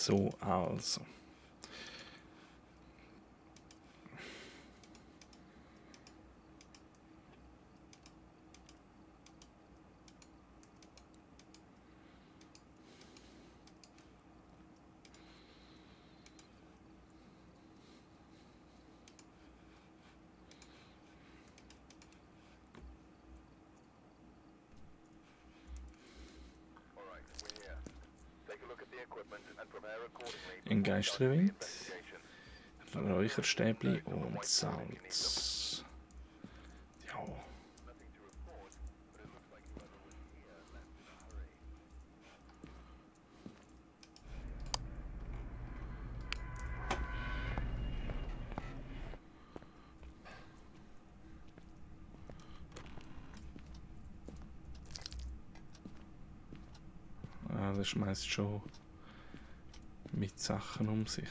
So, also. Ein Geisterwind, Räucherstäbli und Salz. Ja. Ah, der schmeißt schon mit Sachen um sich.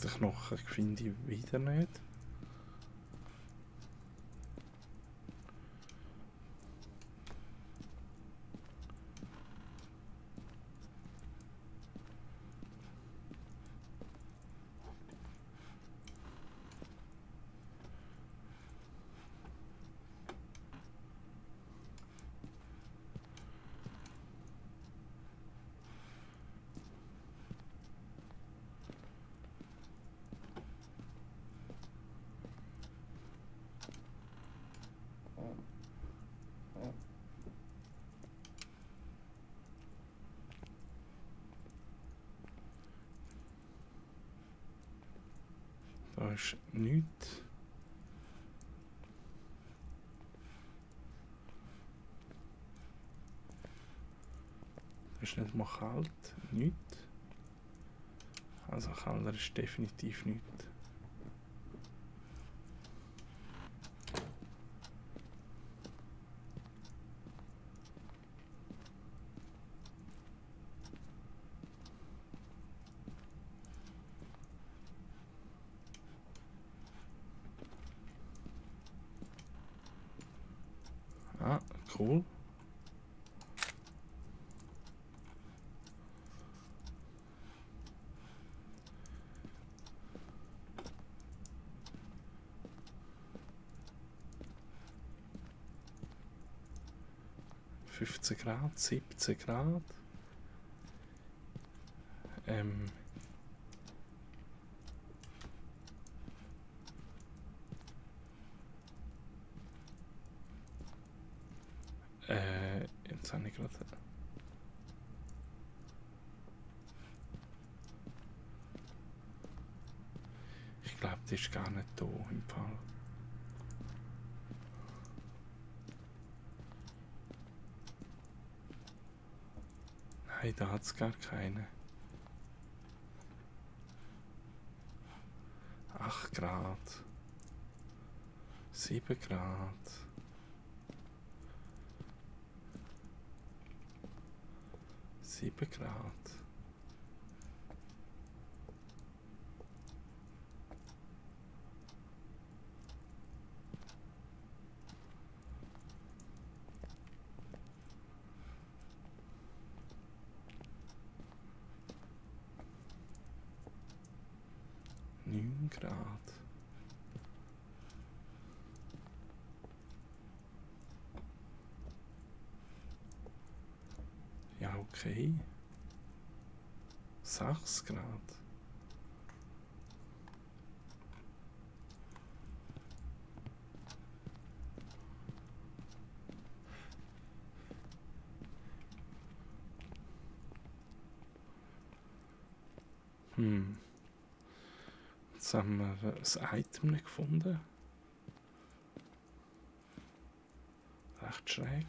Den Knochen finde ich wieder nicht. Da ist nichts. Da ist nicht mal kalt. Nichts. Also kalter ist definitiv nichts. Ah, cool. Grad, 17 Grad. Jetzt habe ich gerade. Ich glaube, die ist gar nicht da im Fall. Nein, da hat es gar keine. 8 Grad. 7 Grad. 7 Grad. Grad. Ja, okay. 6 Grad. Jetzt haben wir ein Item nicht gefunden. Recht schräg.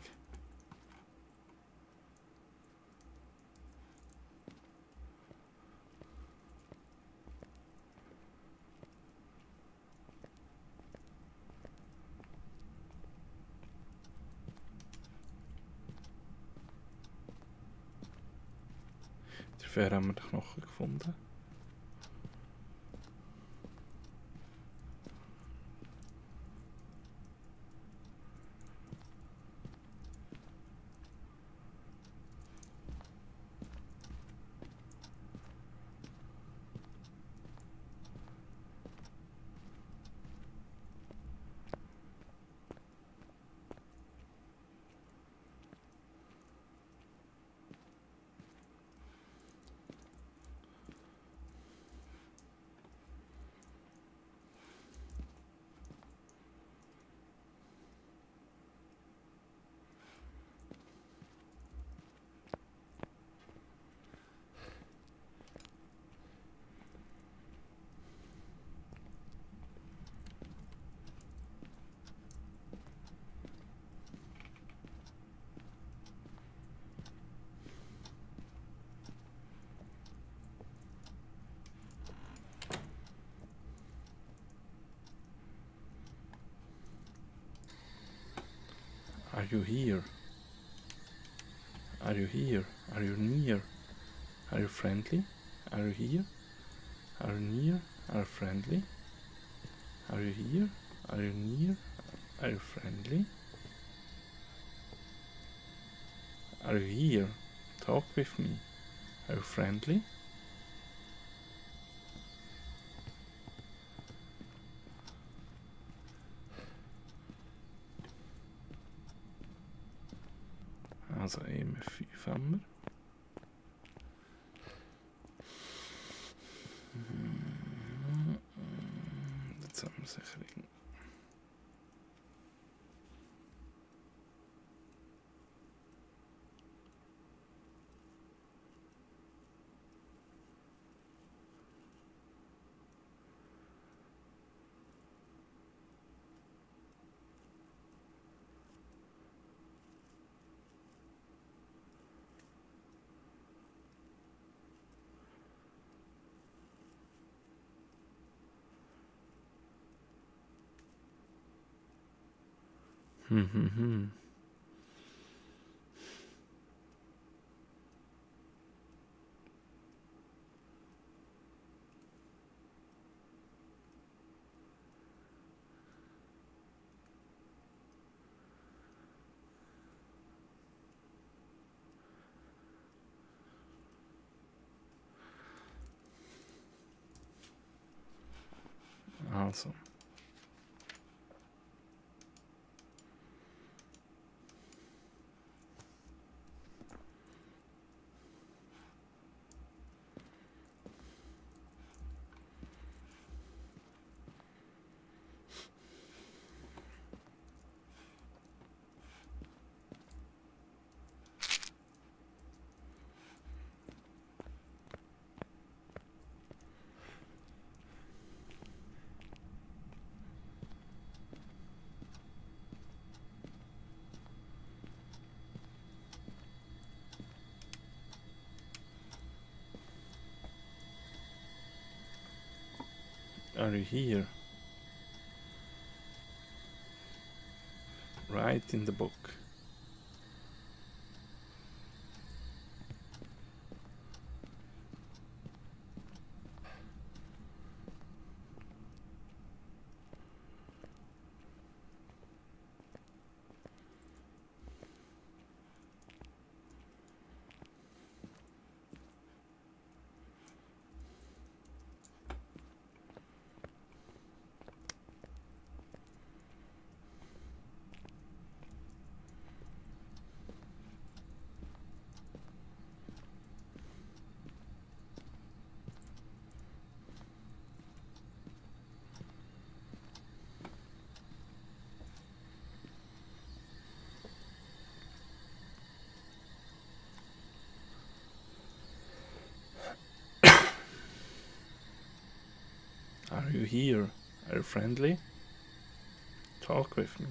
Dafür haben wir den Knochen gefunden. Are you here? Are you here? Are you near? Are you friendly? Are you here? Are you near? Are you friendly? Are you here? Are you near? Are you friendly? Are you here? Talk with me. Are you friendly? Also EMF5 haben wir. Jetzt haben wir sicher irgend... Also. Are you here? Write in the book. Are you here? Are you friendly? Talk with me.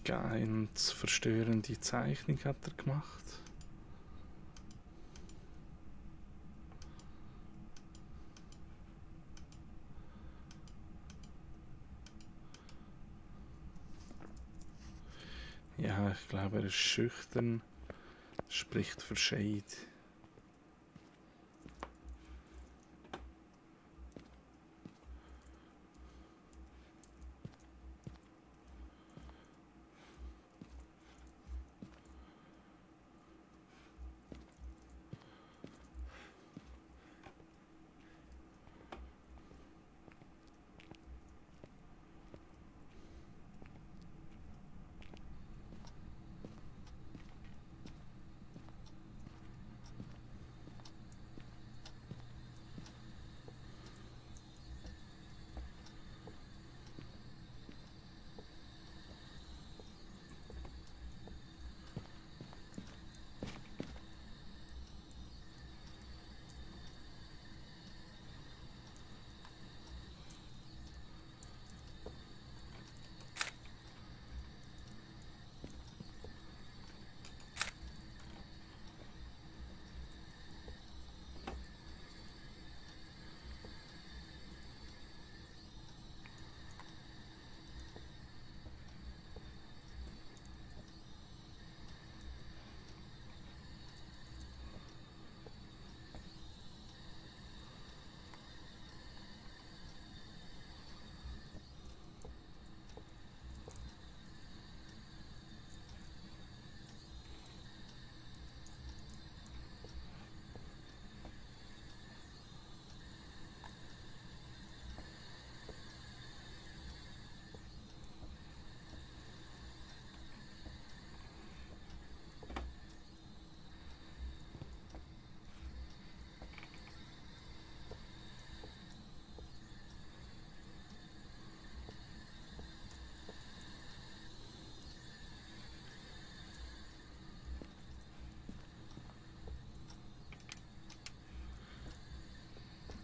Ganz verstörende Zeichnung hat er gemacht. Ja, ich glaube, er ist schüchtern, spricht Verscheid.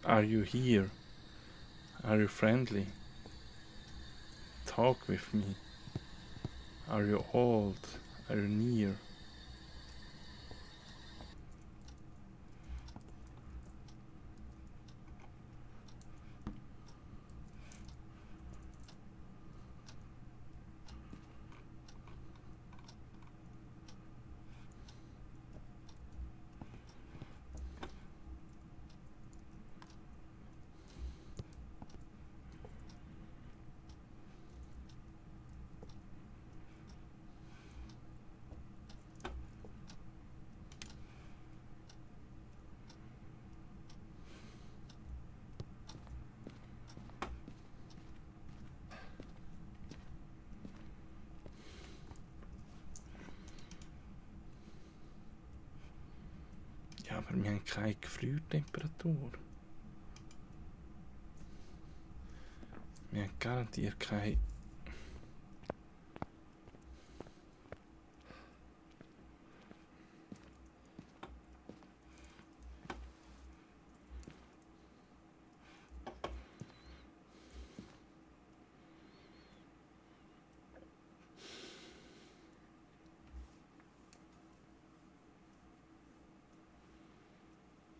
Are you here? Are you friendly? Talk with me. Are you old? Are you near? Ja, aber wir haben keine Gefriertemperatur. Wir haben garantiert keine.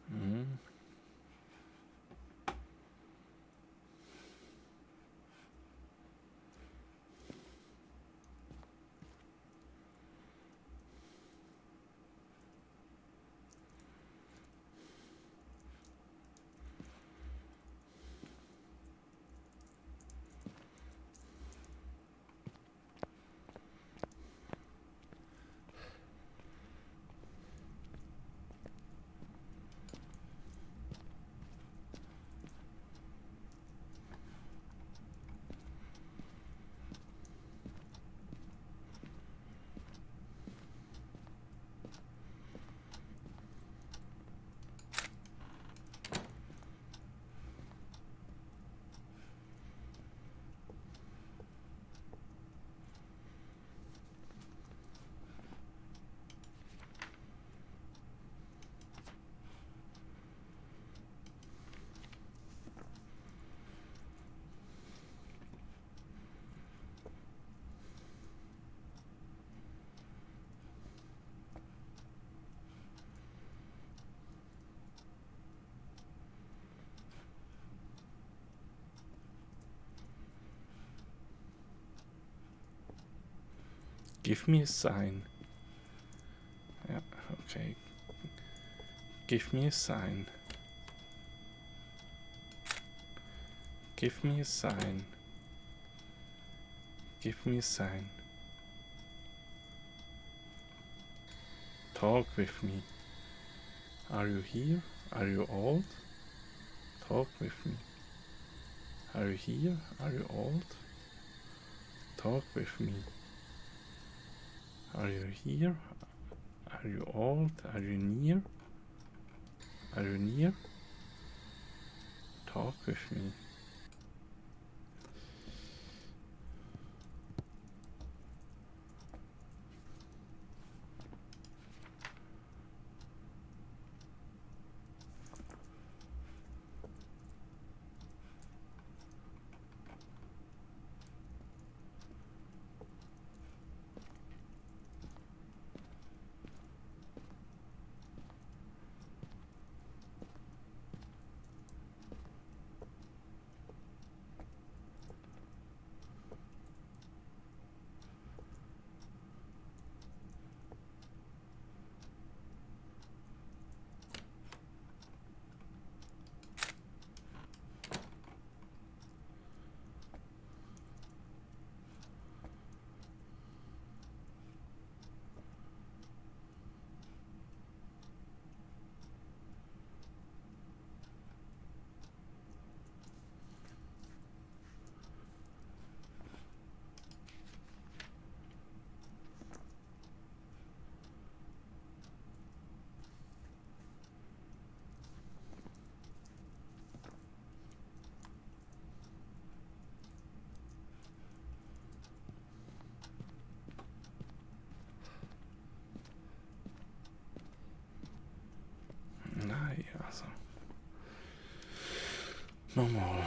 Mhm. Give me a sign. Ja, okay. Give me a sign. Give me a sign. Give me a sign. Talk with me. Are you here? Are you old? Talk with me. Are you here? Are you old? Talk with me. Are you here? Are you old? Are you near? Are you near? Talk with me. Nein, also. Nochmal.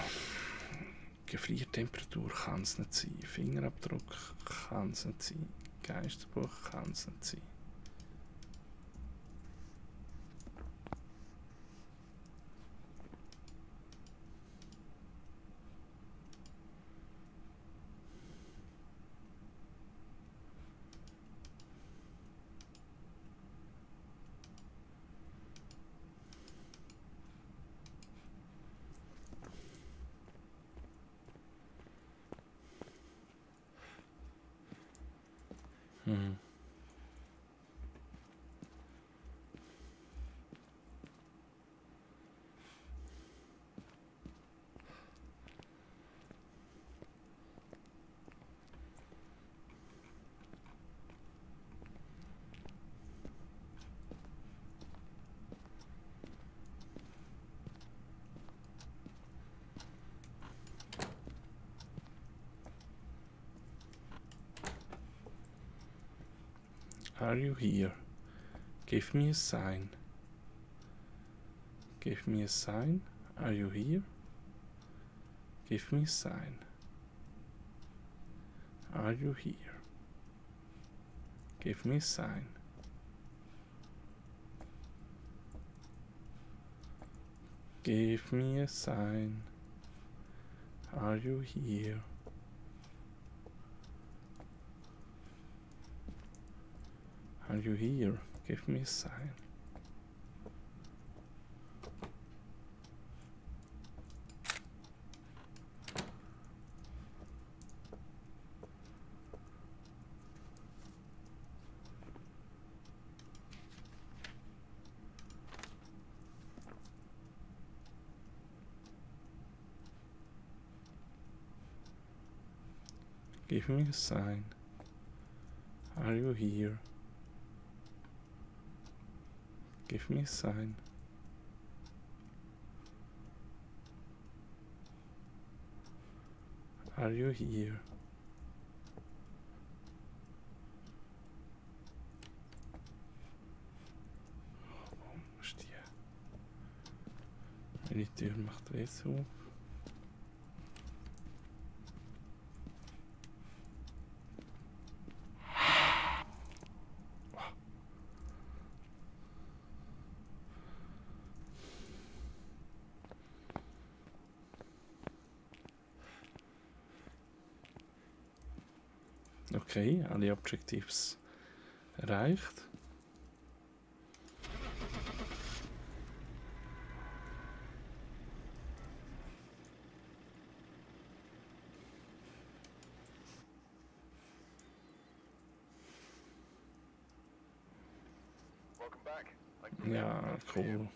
Gefriertemperatur kann es nicht sein. Fingerabdruck kann es nicht sein. Geisterbuch kann es nicht sein. Hm. Are you here? Give me a sign. Give me a sign. Are you here? Give me a sign. Are you here? Give me a sign. Give me a sign. Are you here? Are you here? Give me a sign. Give me a sign. Are you here? Give me a sign. Are you here? Warum ist die? Meine Tür macht jetzt auf. Okay, alle Objectives erreicht. Ja, cool.